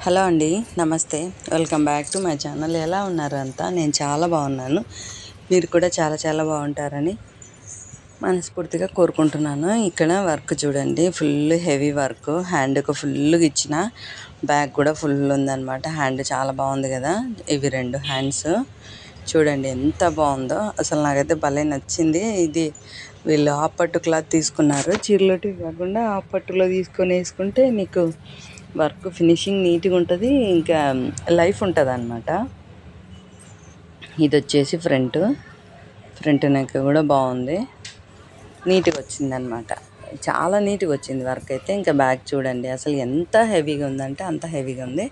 Hello అండి, నమస్తే. Welcome back to my channel. ఎలా ఉన్నారు అంతా? నేను చాలా బాగున్నాను. మీరు కూడా చాలా చాలా బాగుంటారని మనస్ఫూర్తిగా కోరుకుంటున్నాను. ఇక్కడ వర్క్ చూడండి, ఫుల్ హెవీ వర్క్. హ్యాండ్కు ఫుల్గా ఇచ్చిన, బ్యాగ్ కూడా ఫుల్ ఉందన్నమాట. హ్యాండ్ చాలా బాగుంది కదా. ఇవి 2 హ్యాండ్స్ చూడండి ఎంత బాగుందో. అసలు నాకైతే భలే నచ్చింది. ఇది వీళ్ళు హాఫ్ పట్టు క్లాత్ తీసుకున్నారు. చీరలోటి కాకుండా హాఫ్ పట్టులో తీసుకొని వేసుకుంటే నీకు వర్క్ ఫినిషింగ్ నీట్గా ఉంటుంది, ఇంకా లైఫ్ ఉంటుంది అన్నమాట. ఇది వచ్చేసి ఫ్రంట్ నెక్ కూడా బాగుంది, నీట్గా వచ్చింది అనమాట. చాలా నీట్గా వచ్చింది వర్క్ అయితే. ఇంకా బ్యాక్ చూడండి, అసలు ఎంత హెవీగా ఉందంటే అంత హెవీగా ఉంది.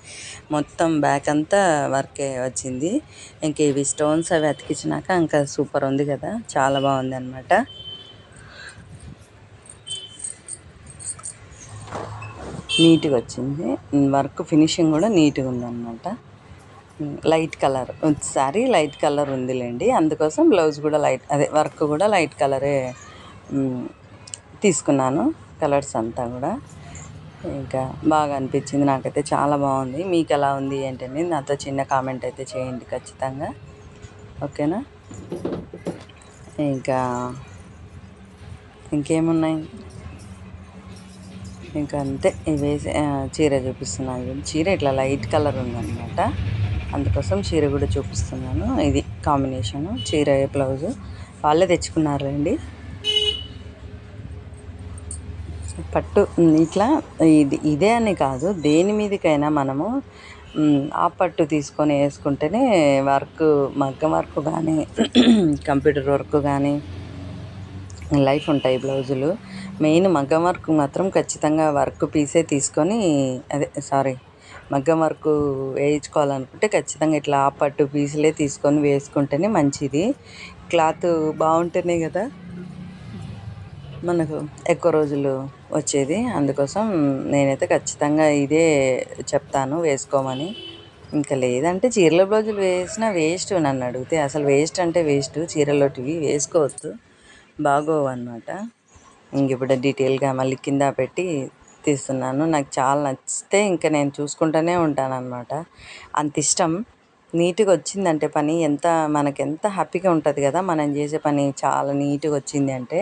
మొత్తం బ్యాక్ అంతా వర్కే వచ్చింది. ఇంక ఇవి స్టోన్స్ అవి అతికించినాక ఇంకా సూపర్ ఉంది కదా, చాలా బాగుంది అనమాట. నీట్గా వచ్చింది వర్క్, ఫినిషింగ్ కూడా నీట్గా ఉందన్నమాట. Light colour sari, light colour ఉందిలేండి, అందుకోసం బ్లౌజ్ కూడా వర్క్ కూడా లైట్ కలరే తీసుకున్నాను. కలర్స్ అంతా కూడా ఇంకా బాగా అనిపించింది నాకైతే, చాలా బాగుంది. మీకు ఎలా ఉంది ఏంటని నాతో చిన్న కామెంట్ అయితే చేయండి ఖచ్చితంగా, ఓకేనా? ఇంకేమున్నాయి, ఇంకా అంతే. ఇవే చీర చూపిస్తున్నాను. చీర ఇట్లా లైట్ కలర్ ఉందన్నమాట, అందుకోసం చీర కూడా చూపిస్తున్నాను. ఇది కాంబినేషను, చీర బ్లౌజు వాళ్ళే తెచ్చుకున్నారండి. పట్టు ఇట్లా ఇదే అని కాదు, దేని మీదకైనా మనము ఆ పట్టు తీసుకొని వేసుకుంటేనే మగ్గం వర్క్ కానీ కంప్యూటర్ వర్క్ కానీ లైఫ్ ఉంటాయి బ్లౌజులు. మెయిన్ మగ్గం వర్క్ మాత్రం ఖచ్చితంగా వర్క్ పీసే తీసుకొని, మగ్గం వర్క్ వేయించుకోవాలనుకుంటే ఖచ్చితంగా ఇట్లా ఆ పట్టు పీసులే తీసుకొని వేసుకుంటేనే మంచిది. క్లాత్ బాగుంటేనే కదా మనకు ఎక్కువ రోజులు వచ్చేది. అందుకోసం నేనైతే ఖచ్చితంగా ఇదే చెప్తాను వేసుకోమని. ఇంకా లేదంటే చీరల బ్లౌజులు వేసినా వేస్ట్, నన్ను అడిగితే అసలు వేస్ట్ అంటే వేస్ట్. చీరలోటివి వేసుకోవద్దు, బాగోవు అన్నమాట. ఇంక ఇప్పుడు డీటెయిల్గా మళ్ళీ కింద పెట్టి తీస్తున్నాను. నాకు చాలా నచ్చితే ఇంకా నేను చూసుకుంటూనే ఉంటానన్నమాట, అంత ఇష్టం. నీట్గా వచ్చిందంటే పని మనకెంత హ్యాపీగా ఉంటుంది కదా, మనం చేసే పని చాలా నీట్గా వచ్చింది అంటే.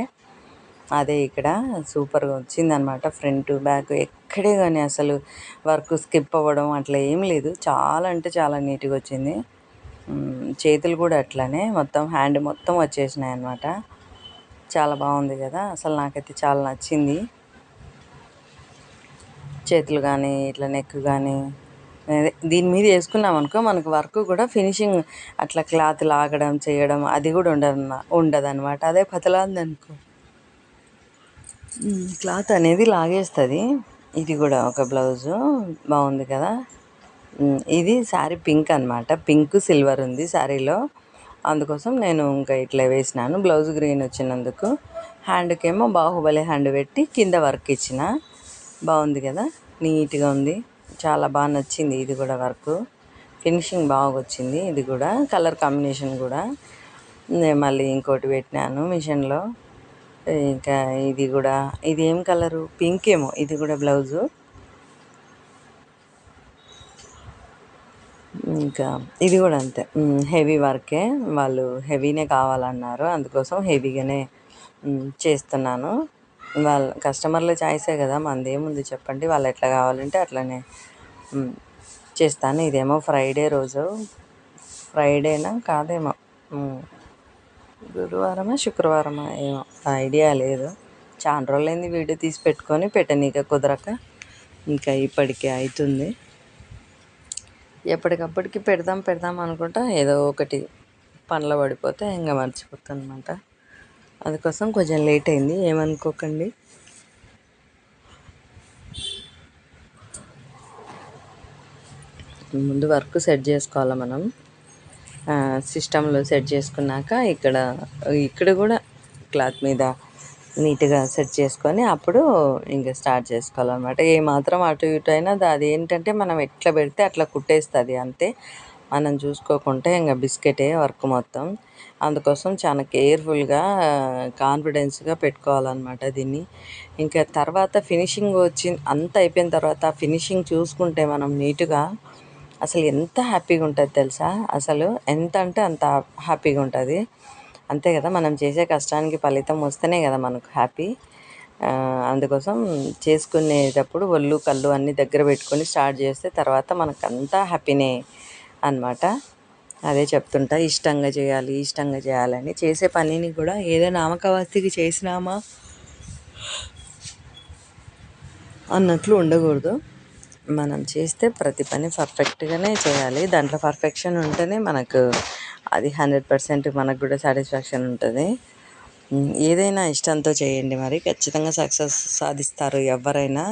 అదే ఇక్కడ సూపర్గా వచ్చిందనమాట. ఫ్రంట్ బ్యాక్ ఎక్కడే కానీ అసలు వర్క్ స్కిప్ అవ్వడం అట్లా ఏం లేదు. చాలా అంటే చాలా నీట్గా వచ్చింది. చేతులు కూడా అట్లానే మొత్తం హ్యాండ్ మొత్తం వచ్చేసినాయి అన్నమాట. చాలా బాగుంది కదా, అసలు నాకైతే చాలా నచ్చింది. చేతులు కానీ ఇట్లా నెక్ కానీ దీని మీద వేసుకున్నాం అనుకో, మనకు వర్క్ కూడా ఫినిషింగ్ అట్లా క్లాత్ లాగడం చేయడం అది కూడా ఉండదన్నమాట. అదే పతలా ఉందనుకో క్లాత్ అనేది లాగేస్తుంది. ఇది కూడా ఒక బ్లౌజు బాగుంది కదా. ఇది శారీ పింక్ అనమాట, పింక్ సిల్వర్ ఉంది శారీలో, అందుకోసం నేను ఇంకా ఇట్లా వేసినాను. బ్లౌజ్ గ్రీన్ వచ్చినందుకు హ్యాండ్కేమో బాహుబలి హ్యాండ్ పెట్టి కింద వర్క్ ఇచ్చిన. బాగుంది కదా, నీట్గా ఉంది, చాలా బాగా నచ్చింది. ఇది కూడా వర్క్ ఫినిషింగ్ బాగా వచ్చింది. ఇది కూడా కలర్ కాంబినేషన్ కూడా నేను మళ్ళీ ఇంకోటి పెట్టినాను మిషన్లో. ఇంకా ఇది కూడా, ఇది ఏం కలరు, పింక్ ఏమో. ఇది కూడా బ్లౌజు. ఇంకా ఇది కూడా అంతే, హెవీ వర్కే. వాళ్ళు హెవీనే కావాలన్నారు, అందుకోసం హెవీగానే చేస్తున్నాను. వాళ్ళ కస్టమర్ల చాయిసే కదా, మనది ఏముంది చెప్పండి. వాళ్ళు ఎట్లా కావాలంటే అట్లనే చేస్తాను. ఇదేమో ఫ్రైడే రోజు, ఫ్రైడేనా కాదేమో, గురువారమా శుక్రవారమా ఏమో ఐడియా లేదు. చాలా రోజులైంది వీడియో తీసి పెట్టుకొని పెట్టనీక కుదరక, ఇంకా ఇప్పటికే అవుతుంది. ఎప్పటికప్పటికి పెడదాం అనుకుంటా, ఏదో ఒకటి పనిలో పడిపోతే ఇంకా మర్చిపోతాను అనమాట. అందుకోసం కొంచెం లేట్ అయింది, ఏమనుకోకండి. ముందు వర్క్ సెట్ చేసుకోవాలి మనం, సిస్టంలో సెట్ చేసుకున్నాక ఇక్కడ కూడా క్లాత్ మీద నీట్గా సెట్ చేసుకొని అప్పుడు ఇంకా స్టార్ట్ చేసుకోవాలన్నమాట. ఏమాత్రం అటు ఇటు అయినా అది ఏంటంటే మనం ఎట్లా పెడితే అట్లా కుట్టేస్తుంది అంతే. మనం చూసుకోకుంటే ఇంకా బిస్కెటే వర్క్ మొత్తం. అందుకోసం చాలా కేర్ఫుల్గా కాన్ఫిడెన్స్గా పెట్టుకోవాలన్నమాట దీన్ని. ఇంకా తర్వాత ఫినిషింగ్ అంతా అయిపోయిన తర్వాత ఫినిషింగ్ చూసుకుంటే మనం నీట్గా అసలు ఎంత హ్యాపీగా ఉంటుంది తెలుసా. అసలు ఎంత అంటే అంత హ్యాపీగా ఉంటుంది. అంతే కదా, మనం చేసే కష్టానికి ఫలితం వస్తేనే కదా మనకు హ్యాపీ. అందుకోసం చేసుకునేటప్పుడు ఒళ్ళు కళ్ళు అన్నీ దగ్గర పెట్టుకొని స్టార్ట్ చేస్తే తర్వాత మనకంతా హ్యాపీనే అన్నమాట. అదే చెప్తుంటా, ఇష్టంగా చేయాలి ఇష్టంగా చేయాలని. చేసే పనిని కూడా ఏదో నామకవాస్తికి చేసినామా అన్నట్లు ఉండకూడదు. మనం చేస్తే ప్రతి పని పర్ఫెక్ట్గానే చేయాలి. దాంట్లో పర్ఫెక్షన్ ఉంటేనే మనకు అది 100% మనకు కూడా సాటిస్ఫాక్షన్ ఉంటుంది. ఏదైనా ఇష్టంతో చేయండి, మరి ఖచ్చితంగా సక్సెస్ సాధిస్తారు ఎవరైనా.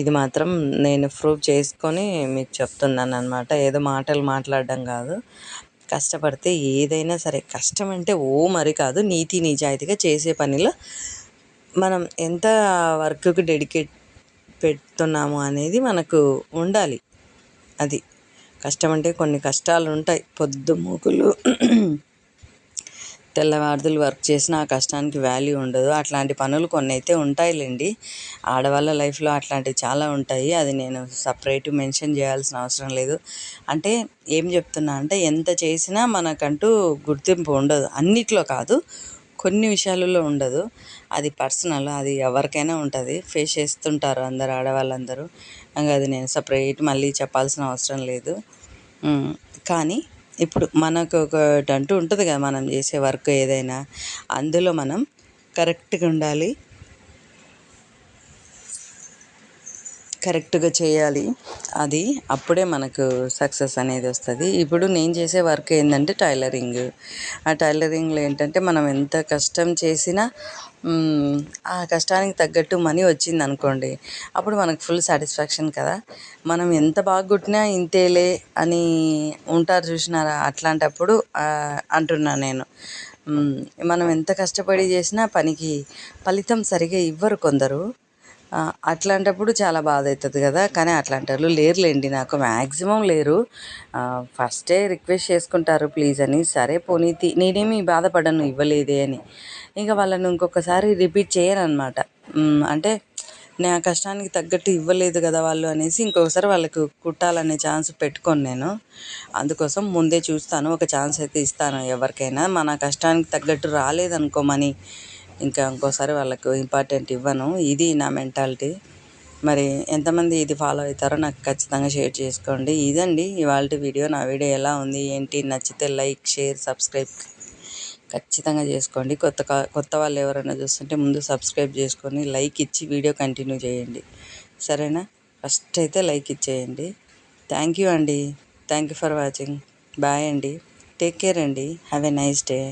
ఇది మాత్రం నేను ప్రూవ్ చేసుకొని మీకు చెప్తున్నాను అన్నమాట. ఏదో మాటలు మాట్లాడడం కాదు. కష్టపడితే ఏదైనా సరే, కష్టం అంటే మరి కాదు, నీతి నిజాయితీగా చేసే పనిలో మనం ఎంత వర్క్కి డెడికేట్ పెడుతున్నాము అనేది మనకు ఉండాలి. అది కష్టం అంటే కొన్ని కష్టాలు ఉంటాయి. పొద్దుమూకులు తెల్లవారులు వర్క్ చేసిన ఆ కష్టానికి వాల్యూ ఉండదు. అట్లాంటి పనులు కొన్ని అయితే ఉంటాయిలేండి. ఆడవాళ్ళ లైఫ్లో అట్లాంటివి చాలా ఉంటాయి. అది నేను సపరేట్ మెన్షన్ చేయాల్సిన అవసరం లేదు. అంటే ఏం చెప్తున్నా అంటే, ఎంత చేసినా మనకంటూ గుర్తింపు ఉండదు. అన్నిట్లో కాదు, కొన్ని విషయాలలో ఉండదు. అది పర్సనల్, అది ఎవరికైనా ఉంటుంది. ఫేస్ చేస్తుంటారు అందరు ఆడవాళ్ళందరూ. ఇంకా అది నేను సపరేట్ మళ్ళీ చెప్పాల్సిన అవసరం లేదు. కానీ ఇప్పుడు మనకు ఒకటి అంటూ ఉంటుంది కదా, మనం చేసే వర్క్ ఏదైనా అందులో మనం కరెక్ట్గా ఉండాలి, కరెక్ట్గా చేయాలి. అది అప్పుడే మనకు సక్సెస్ అనేది వస్తుంది. ఇప్పుడు నేను చేసే వర్క్ ఏంటంటే టైలరింగ్. ఆ టైలరింగ్లో ఏంటంటే మనం ఎంత కష్టం చేసినా ఆ కష్టానికి తగ్గట్టు మనీ వచ్చింది అనుకోండి, అప్పుడు మనకు ఫుల్ సాటిస్ఫాక్షన్ కదా. మనం ఎంత బాగా కుట్టినా ఇంతేలే అని ఉంటారు చూసినారా, అట్లాంటప్పుడు అంటున్నా నేను. మనం ఎంత కష్టపడి చేసినా పనికి ఫలితం సరిగా ఇవ్వరు కొందరు. అట్లాంటప్పుడు చాలా బాధ అవుతుంది కదా. కానీ అట్లాంటి వాళ్ళు లేరులేండి, నాకు మ్యాక్సిమం లేరు. ఫస్టే రిక్వెస్ట్ చేసుకుంటారు ప్లీజ్ అని. సరే పోనీ నేనేమి బాధపడను ఇవ్వలేదే అని. ఇంకా వాళ్ళను ఇంకొకసారి రిపీట్ చేయను అనమాట. అంటే నా కష్టానికి తగ్గట్టు ఇవ్వలేదు కదా వాళ్ళు అనేసి ఇంకొకసారి వాళ్ళకు కుట్టాలనే ఛాన్స్ పెట్టుకోను నేను. అందుకోసం ముందే చూస్తాను, ఒక ఛాన్స్ అయితే ఇస్తాను ఎవరికైనా. మన కష్టానికి తగ్గట్టు రాలేదనుకోమని ఇంకా ఇంకోసారి వాళ్ళకు ఇంపార్టెంట్ ఇవ్వను. ఇది నా మెంటాలిటీ. మరి ఎంతమంది ఇది ఫాలో అవుతారో నాకు ఖచ్చితంగా షేర్ చేసుకోండి. ఇదండి ఇవాళ వీడియో. నా వీడియో ఎలా ఉంది ఏంటి, నచ్చితే లైక్ షేర్ సబ్స్క్రైబ్ ఖచ్చితంగా చేసుకోండి. కొత్త వాళ్ళు ఎవరైనా చూస్తుంటే ముందు సబ్స్క్రైబ్ చేసుకొని లైక్ ఇచ్చి వీడియో కంటిన్యూ చేయండి, సరేనా. ఫస్ట్ అయితే లైక్ ఇచ్చేయండి. థ్యాంక్ యూ అండి. Thank you for watching. Bye అండి. టేక్ కేర్ అండి. Have a nice day.